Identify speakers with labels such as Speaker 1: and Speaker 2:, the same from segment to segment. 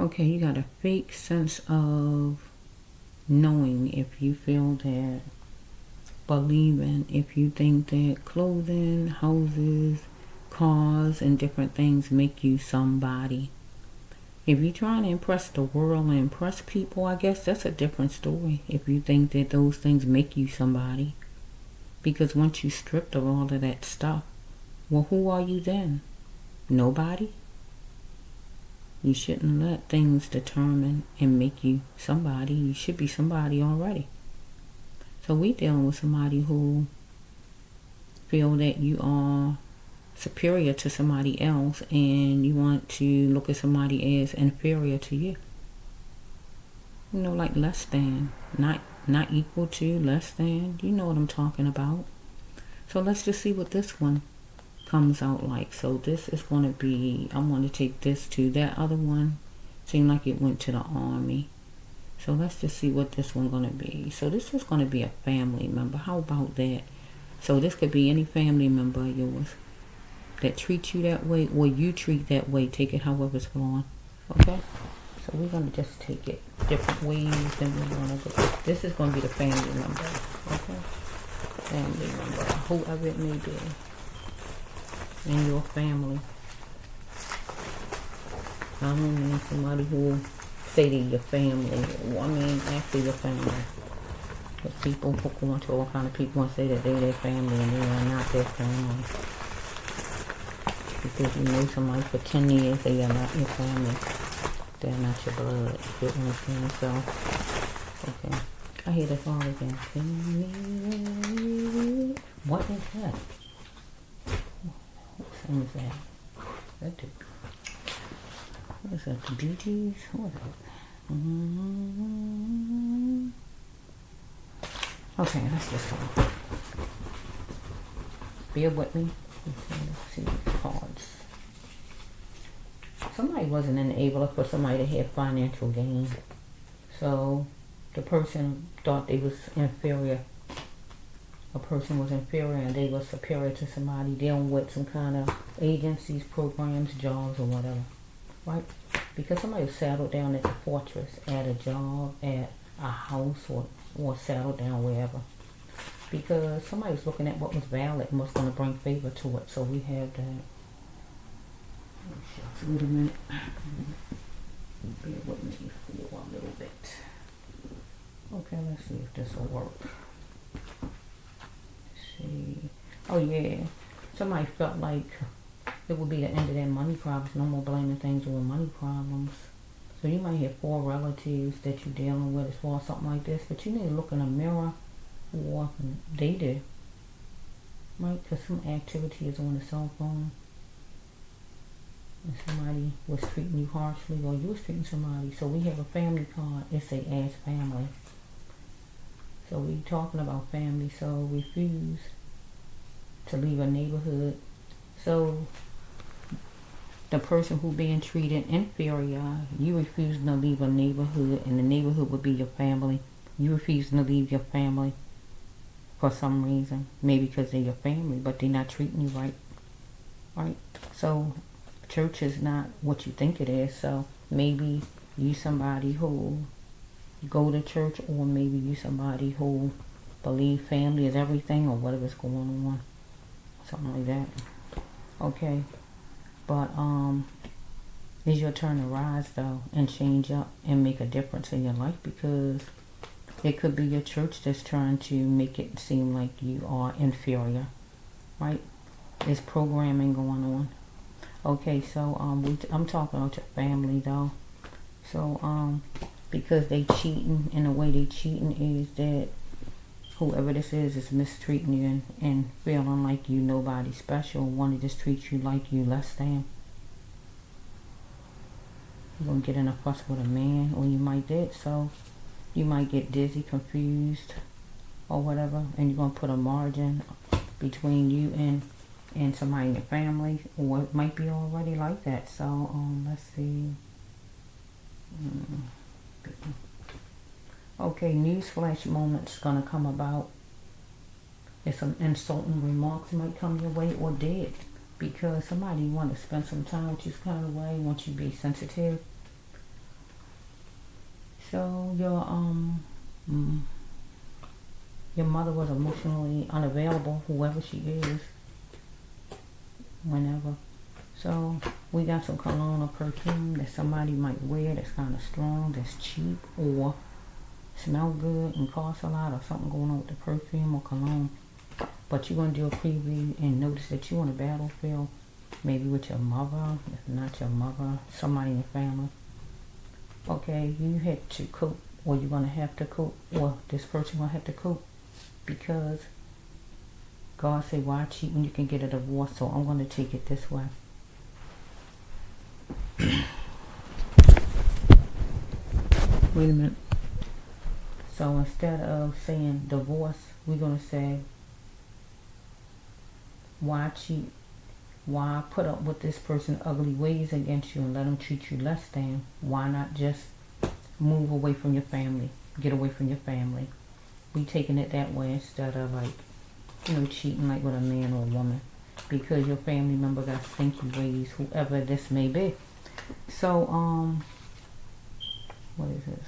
Speaker 1: Okay, you got a fake sense of knowing if you feel that, believing if you think that clothing, houses, cars, and different things make you somebody. If you're trying to impress the world and impress people, I guess that's a different story. If you think that those things make you somebody. Because once you stripped of all of that stuff, well, who are you then? Nobody? You shouldn't let things determine and make you somebody. You should be somebody already. So we dealing with somebody who feel that you are superior to somebody else and you want to look at somebody as inferior to you. You know, like less than. Not equal to, less than. You know what I'm talking about. So let's just see what this one comes out like. So this is going to be, I want to take this to that other one. Seemed like it went to the army. So let's just see what this one's going to be. So this is going to be a family member. How about that? So this could be any family member of yours that treats you that way or you treat that way. Take it however it's going. Okay? So we're going to just take it different ways than we want to go. This is going to be the family member. Okay? Family member. Whoever it may be. In your family. I don't mean somebody who say they're your family. I mean actually your family. But people who go into all kind of people and say that they're their family and they are not their family. Because you know somebody for 10 years, they are not your family. They're not your blood. You get what I'm saying? So, okay. I hear that song again. What is that? What song is that? What is that? The Bee Gees? What is that? Okay, let's just go. Bear with me. Let's see these cards. Somebody was an enabler for somebody to have financial gain. So the person thought they was inferior. A person was inferior and they were superior to somebody dealing with some kind of agencies, programs, jobs, or whatever. Right? Because somebody was settled down at the fortress, at a job, at a house, or settled down wherever. Because somebody was looking at what was valid and was going to bring favor to it. So we have that. Wait a minute. Bear with me for a little bit. Okay, let's see if this will work. Let's see. Oh yeah. Somebody felt like it would be the end of their money problems. No more blaming things over money problems. So you might have 4 relatives that you're dealing with as far as something like this. But you need to look in a mirror. Or they do. Right? Because some activity is on the cell phone. And somebody was treating you harshly or you was treating somebody. So we have a family card. It say as family. So we talking about family. So refuse to leave a neighborhood. So the person who being treated inferior, you refusing to leave a neighborhood and the neighborhood would be your family. You refusing to leave your family for some reason. Maybe because they're your family, but they're not treating you right. Right? So church is not what you think it is. So maybe you somebody who go to church, or maybe you somebody who believe family is everything, or whatever's going on. Something like that. Okay. But it's your turn to rise though and change up and make a difference in your life, because it could be your church that's trying to make it seem like you are inferior. Right? There's programming going on. Okay, so I'm talking about your family though. So because they cheating, and the way they cheating is that whoever this is mistreating you and feeling like you nobody special, want to just treat you like you less than. You're gonna get in a fuss with a man, or you might get, so you might get dizzy, confused, or whatever, and you're gonna put a margin between you and somebody in your family, or it might be already like that. So let's see. Okay, newsflash moments gonna come about. If some insulting remarks might come your way, or did, because somebody want to spend some time with you kind of way, want you to be sensitive, So mm, your mother was emotionally unavailable, whoever she is, whenever. So we got some cologne or perfume that somebody might wear that's kind of strong, that's cheap, or smell good and cost a lot, or something going on with the perfume or cologne. But you're going to do a preview and notice that you're on a battlefield, maybe with your mother, if not your mother, somebody in your family. Okay, you had to cope, or you're going to have to cope, or this person going to have to cope, because God said, why cheat when you can get a divorce? So I'm going to take it this way. Wait a minute. So instead of saying divorce, we're going to say, why cheat? Why put up with this person's ugly ways against you and let them treat you less than? Why not just move away from your family? Get away from your family. We taking it that way instead of like, cheating like with a man or a woman. Because your family member got stinky ways, whoever this may be. So, what is this?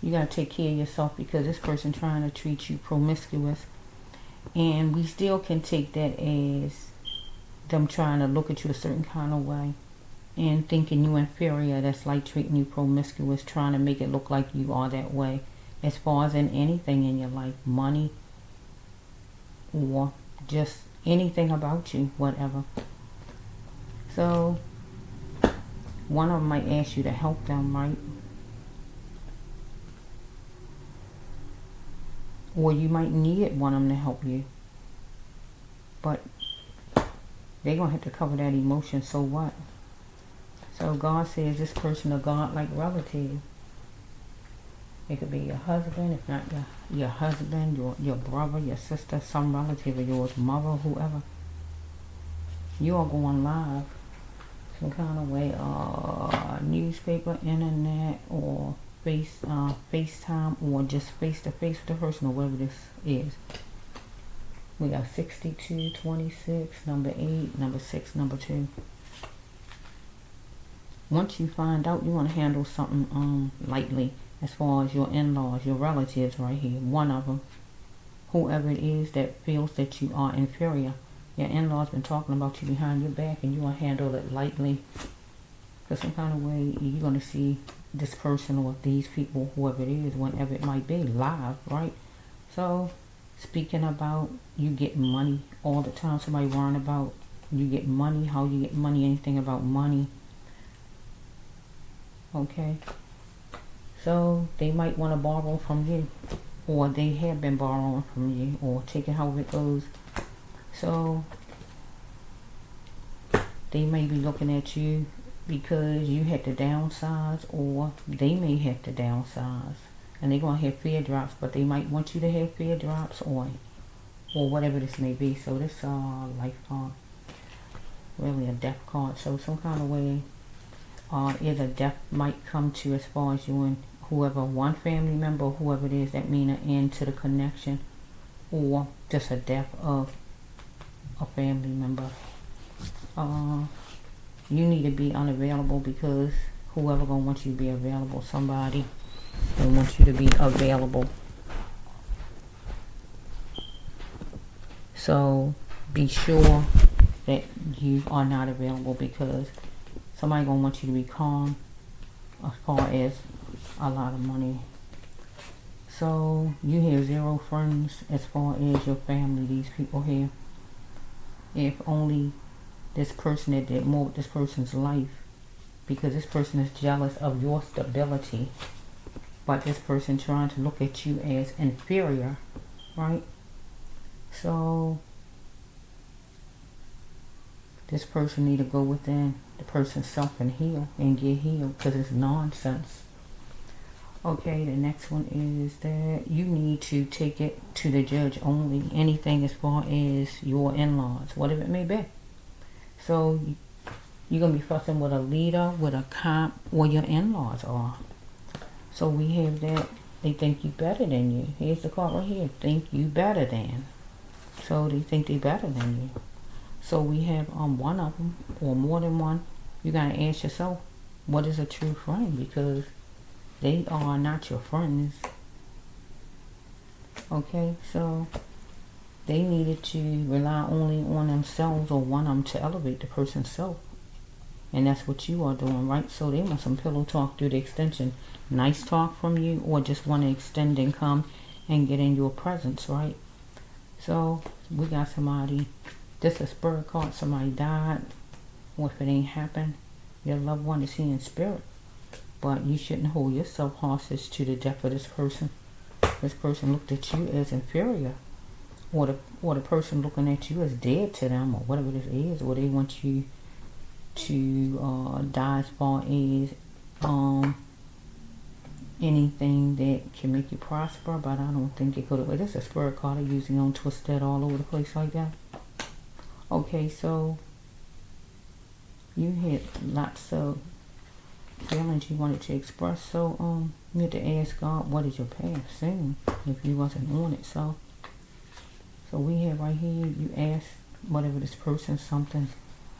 Speaker 1: You got to take care of yourself, because this person trying to treat you promiscuous. And we still can take that as them trying to look at you a certain kind of way and thinking you inferior. That's like treating you promiscuous, trying to make it look like you are that way. As far as in anything in your life, money or just anything about you, whatever. So one of them might ask you to help them, right? Or you might need one of them to help you. But they're going to have to cover that emotion, so what? So God says this person a God-like relative. It could be your husband, if not your husband, your brother, your sister, some relative of yours, mother, whoever. You are going live some kind of way, newspaper, internet, or FaceTime, or just face-to-face with the person, or whatever this is. We got 62, 26, number 8, number 6, number 2. Once you find out, you want to handle something lightly, as far as your in-laws, your relatives right here. One of them, whoever it is that feels that you are inferior. Your in-laws been talking about you behind your back, and you want to handle it lightly. Because some kind of way, you're going to see this person or these people, whoever it is, whenever it might be, live, right? So, speaking about you get money all the time, somebody worrying about you get money, how you get money, anything about money. Okay? So, they might want to borrow from you, or they have been borrowing from you, or taking however it goes. So, they may be looking at you because you had to downsize, or they may have to downsize, and they're going to have fear drops, but they might want you to have fear drops, or whatever this may be. So this life card, really a death card. So some kind of way, either death might come to, as far as you and whoever, one family member, or whoever it is, that mean an end to the connection, or just a death of a family member. You need to be unavailable, because whoever gonna want you to be available, somebody gonna want you to be available. So be sure that you are not available, because somebody gonna want you to be calm as far as a lot of money. So you have 0 friends as far as your family, these people here. If only this person that did more with this person's life, because this person is jealous of your stability, but this person trying to look at you as inferior, right? So this person need to go within the person's self and heal and get healed, because it's nonsense. Okay, the next one is that you need to take it to the judge only. Anything as far as your in-laws, whatever it may be. So You're going to be fussing with a leader, with a comp, or your in-laws are. So we have that. They think you better than you. Here's the card right here. Think you better than. So they think they better than you. So we have one of them, or more than one. You got to ask yourself, what is a true friend? Because they are not your friends. Okay, so they needed to rely only on themselves, or want them to elevate the person's self. And that's what you are doing, right? So they want some pillow talk through the extension. Nice talk from you, or just want to extend and come and get in your presence, right? So we got somebody, this is a spirit card, somebody died, or if it ain't happened, your loved one is here in spirit. But you shouldn't hold yourself hostage to the death of this person. This person looked at you as inferior. Or the person looking at you as dead to them, or whatever this is, or they want you to die as far as anything that can make you prosper, but I don't think it could have. This is a spirit card. I usually don't twist that all over the place like that. Okay, so you had lots of feelings you wanted to express, so you had to ask God, what is your path soon, if you wasn't on it. So we have right here, you ask whatever this person something,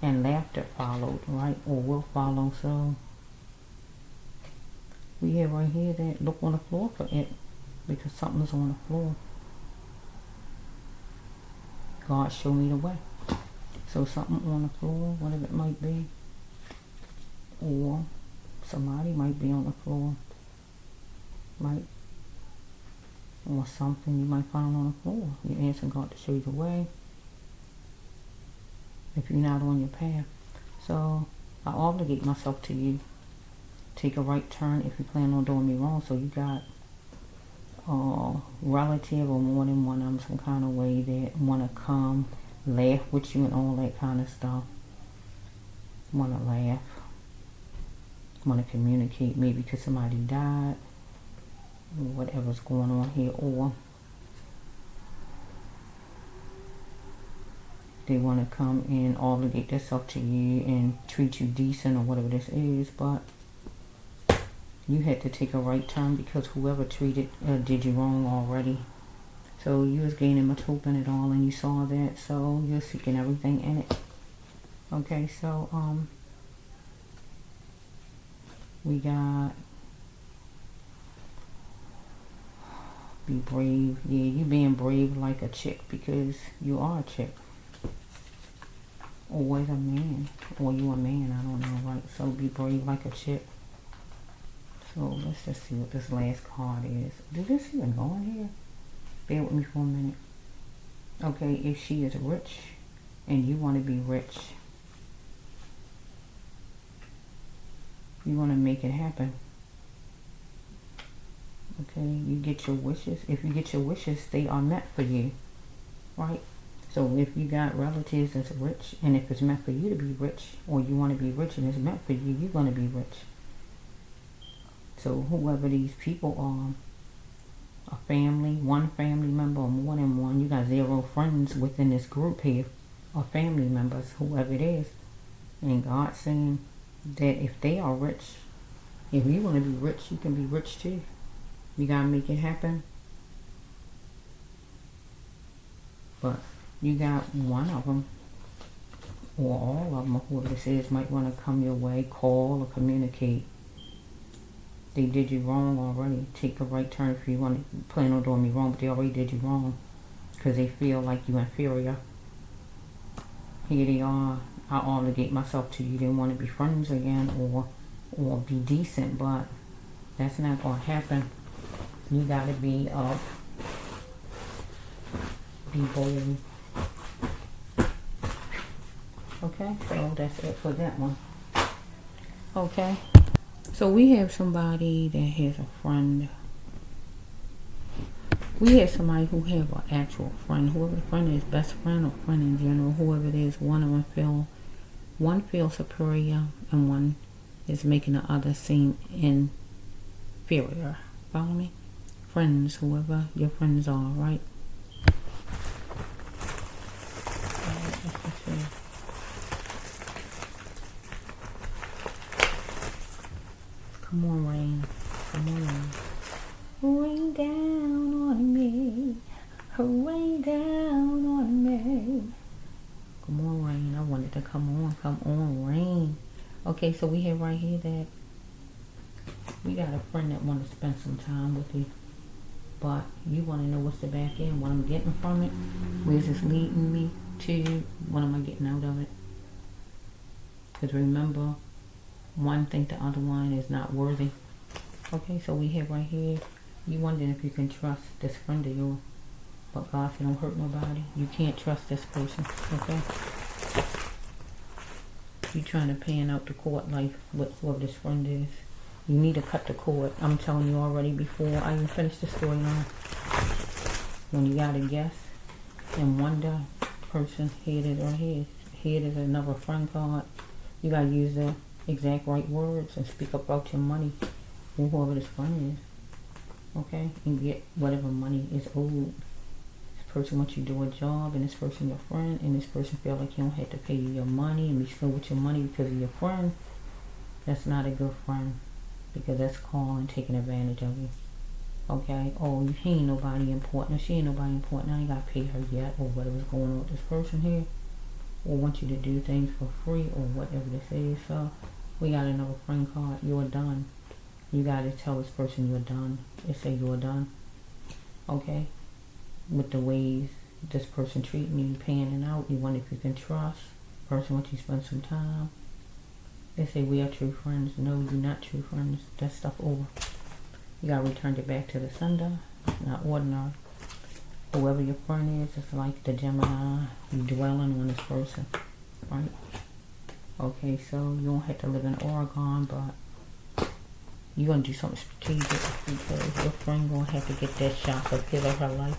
Speaker 1: and laughter followed, right, or will follow. So we have right here that look on the floor for it, because something is on the floor. God show me the way. So something on the floor, whatever it might be, or somebody might be on the floor, right, or something you might find on the floor. You're asking God to show you the way if you're not on your path. So I obligate myself to you. Take a right turn if you plan on doing me wrong. So you got a relative or more than one of them some kind of way that want to come laugh with you and all that kind of stuff. Want to laugh. Want to communicate, maybe because somebody died, or whatever's going on here, or they want to come and obligate themselves to you and treat you decent, or whatever this is. But you had to take a right turn, because whoever did you wrong already. So you was gaining much hope in it all, and you saw that, so you're seeking everything in it. Okay, so we got be brave. Yeah, you being brave like a chick, because you are a chick. Or as a man, or you a man, I don't know, right? So be brave like a chick. So let's just see what this last card is. Did this even go in here? Bear with me for a minute. Okay, if she is rich and you want to be rich, you want to make it happen. Okay, you get your wishes. If you get your wishes, they are meant for you, right? So if you got relatives that's rich, and if it's meant for you to be rich, or you want to be rich and it's meant for you, you're going to be rich. So whoever these people are, a family, one family member, or more than one, you got 0 friends within this group here, or family members, whoever it is. And God's saying that if they are rich, if you want to be rich, you can be rich too. You got to make it happen. But you got one of them, or all of them, or whoever this is, might want to come your way, call or communicate. They did you wrong already. Take a right turn if you want to plan on doing me wrong, but they already did you wrong, because they feel like you're inferior. Here they are. I obligate myself to you. They want to be friends again, or be decent, but that's not going to happen. You got to be bold. Okay, so that's it for that one. Okay, so we have somebody that has a friend. We have somebody who have an actual friend. Whoever the friend is, best friend or friend in general, whoever it is, one feels superior, and one is making the other seem inferior. Follow me? Friends, whoever your friends are, right? Come on, rain. Come on, rain. Rain down on me. Rain down on me. Come on, rain. I wanted to come on. Come on, rain. Okay, so we have right here that we got a friend that want to spend some time with you. But you want to know what's the back end, what I'm getting from it. Where's this leading me to? What am I getting out of it? Because remember, one think the other one is not worthy. Okay, so we have right here, you wondering if you can trust this friend of yours. But God said don't hurt nobody. You can't trust this person, okay? You trying to pan out the court life with whoever this friend is. You need to cut the cord. I'm telling you already before I even finish the story on. When you gotta guess and wonder, person headed or head is another friend card. You gotta use the exact right words and speak about your money or whoever this friend is. Okay? And get whatever money is owed. This person wants you to do a job, and this person your friend, and this person feel like you don't have to pay you your money and be slow with your money because of your friend. That's not a good friend. Because that's calling, taking advantage of you. Okay? Oh, he ain't nobody important. She ain't nobody important. I ain't got to pay her yet. Or whatever's going on with this person here. Or want you to do things for free. Or whatever this is. So, we got another friend card. You're done. You got to tell this person you're done. It say you're done. Okay? With the ways this person treating you, panning out. You wonder if you can trust. Person wants you to spend some time. They say we are true friends. No, you're not true friends. That stuff over. You gotta return it back to the sender. It's not ordinary. Whoever your friend is, it's like the Gemini. You dwelling on this person, right? Okay, so you don't have to live in Oregon, but you're gonna do something strategic because your friend gonna have to get that shock of his or her life.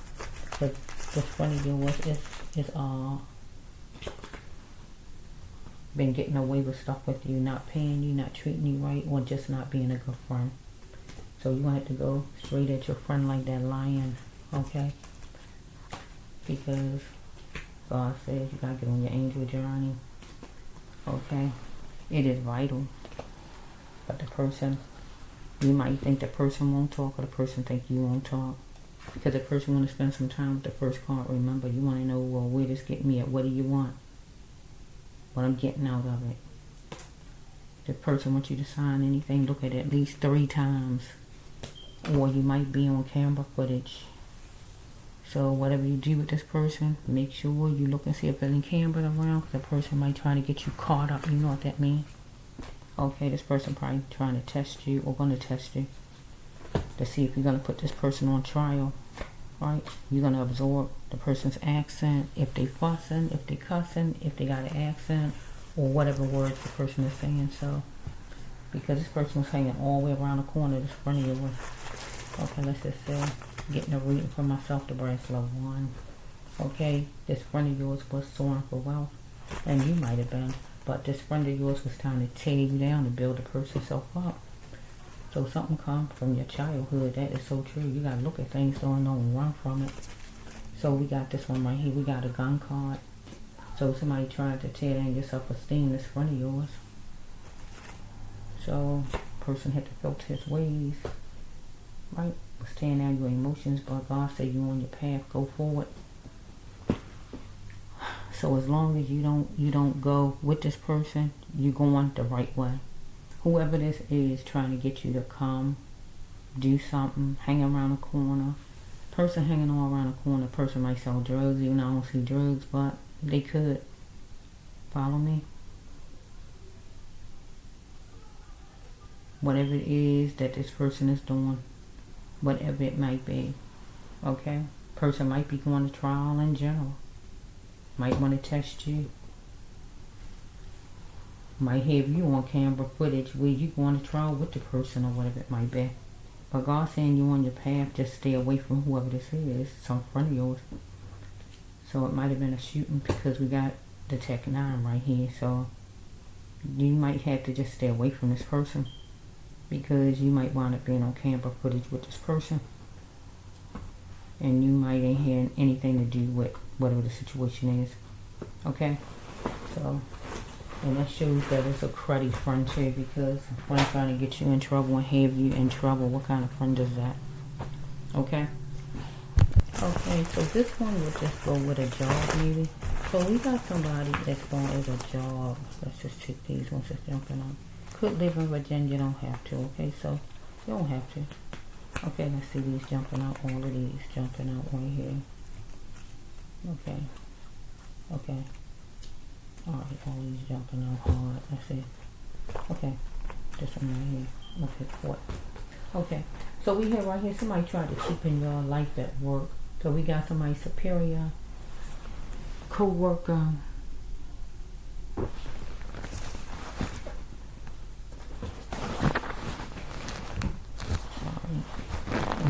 Speaker 1: But the friend of yours is been getting away with stuff with you, not paying you, not treating you right, or just not being a good friend. So you want to go straight at your friend like that lion, okay? Because God says you gotta get on your angel journey, okay? It is vital. But the person, you might think the person won't talk, or the person think you won't talk. Because the person want to spend some time with the first card. Remember, you want to know, well, where this get me at? What do you want? What I'm getting out of it. The person wants you to sign anything, look at it at least 3 times. Or you might be on camera footage. So whatever you do with this person, make sure you look and see if there's any cameras around. Because the person might try to get you caught up. You know what that means? Okay, this person probably trying to test you or going to test you. To see if you're going to put this person on trial. Right? You're going to absorb the person's accent, if they fussing, if they cussing, if they got an accent, or whatever words the person is saying. So, because this person was hanging all the way around the corner, this friend of yours. Okay, let's just say, getting a reading for myself, the brass love 1. Okay, this friend of yours was soaring for wealth, and you might have been, but this friend of yours was trying to tear you down and build the person self up. So something come from your childhood. That is so true. You got to look at things, don't know and run from it. So we got this one right here. We got a gun card. So somebody tried to tear down your self-esteem, this friend of yours. So person had to filter his ways. Right? Was tearing down your emotions. But God said you on your path. Go forward. So as long as you don't go with this person, you're going the right way. Whoever this is trying to get you to come, do something, hang around the corner. Person hanging all around the corner, person might sell drugs, even though I don't see drugs, but they could. Follow me? Whatever it is that this person is doing, whatever it might be, okay? Person might be going to trial in general. Might want to test you. Might have you on camera footage where you going to trial with the person or whatever it might be. But God saying you on your path, just stay away from whoever this is, some friend of yours. So it might have been a shooting because we got the Tech 9 right here. So you might have to just stay away from this person because you might wind up being on camera footage with this person. And you might ain't had anything to do with whatever the situation is. Okay? So And that shows that it's a cruddy friend too, because when I'm trying to get you in trouble and have you in trouble, what kind of friend is that? Okay? Okay, so this one will just go with a job maybe. So we got somebody that's going as a job. Let's just check these ones that's jumping on. Could live in Virginia, you don't have to, okay? So you don't have to. Okay, let's see these jumping out, all of these jumping out right here. Okay. Okay. Alright, all these jumping out hard. Let's see. Okay. This one right here. Okay, what? Okay. So we have right here somebody tried to cheapen your life at work. So we got somebody superior, co-worker,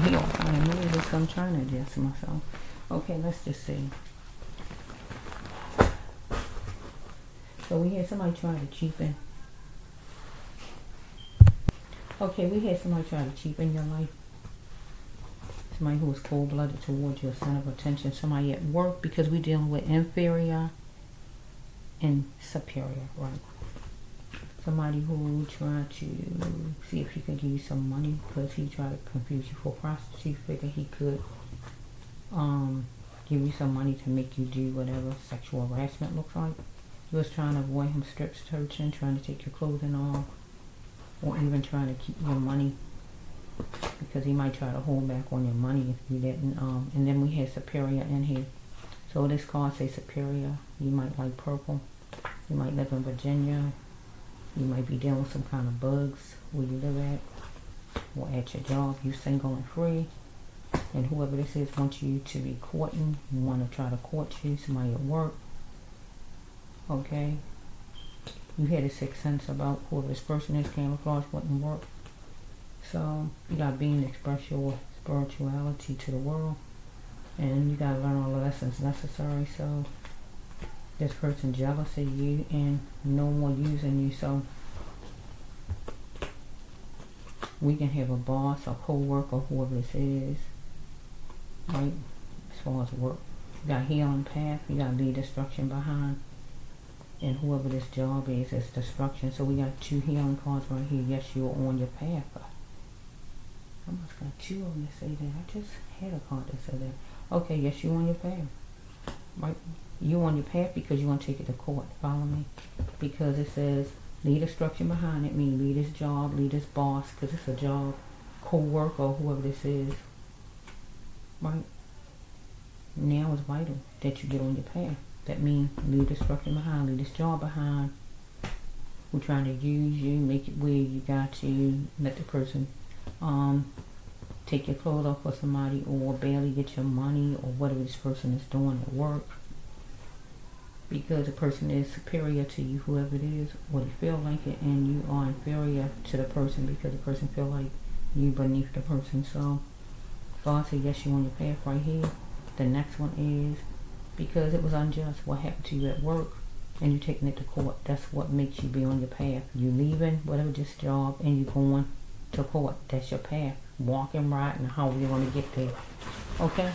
Speaker 1: he don't find me either, so I'm trying to adjust myself. Okay, let's just see. So we had somebody trying to cheapen. Okay, we had somebody trying to cheapen your life. Somebody who was cold-blooded towards you, a center of attention. Somebody at work, because we're dealing with inferior and superior, right? Somebody who tried to see if he could give you some money because he tried to confuse you for prostitute. Figured he could give you some money to make you do whatever sexual harassment looks like. He was trying to avoid him strip searching, trying to take your clothing off, or even trying to keep your money because he might try to hold back on your money if you didn't. And then we had superior in here. So this card says superior. You might like purple. You might live in Virginia. You might be dealing with some kind of bugs where you live at or at your job. You single and free. And whoever this is wants you to be courting. Want to try to court you. Somebody at work. Okay. You had a sixth sense about whoever this person is came across wouldn't work. So you got to be and express your spirituality to the world. And you got to learn all the lessons necessary. So this person jealous of you and no more using you. So we can have a boss, a co-worker, whoever this is, right? As far as work, you got healing path. You got to leave destruction behind. And whoever this job is destruction. So we got 2 healing cards right here. Yes, you're on your path. I almost got 2 of them that say that. I just had a card that said that. Okay, yes, you're on your path. Right? You're on your path because you want to take it to court. Follow me? Because it says leave destruction behind it. Meaning leave this job, leave this boss, because it's a job, co-worker, whoever this is. Right? Now it's vital that you get on your path. That means leave destruction behind, leave this job behind. We're trying to use you, make it where you got to let the person take your clothes off for somebody or barely get your money or whatever this person is doing at work. Because the person is superior to you, whoever it is, or they feel like it, and you are inferior to the person because the person feel like you beneath the person. So God said, yes, you're on your path right here. The next one is because it was unjust what happened to you at work and you're taking it to court. That's what makes you be on your path. You leaving whatever this job and you going to court. That's your path. Walking right and how you're going to get there. Okay?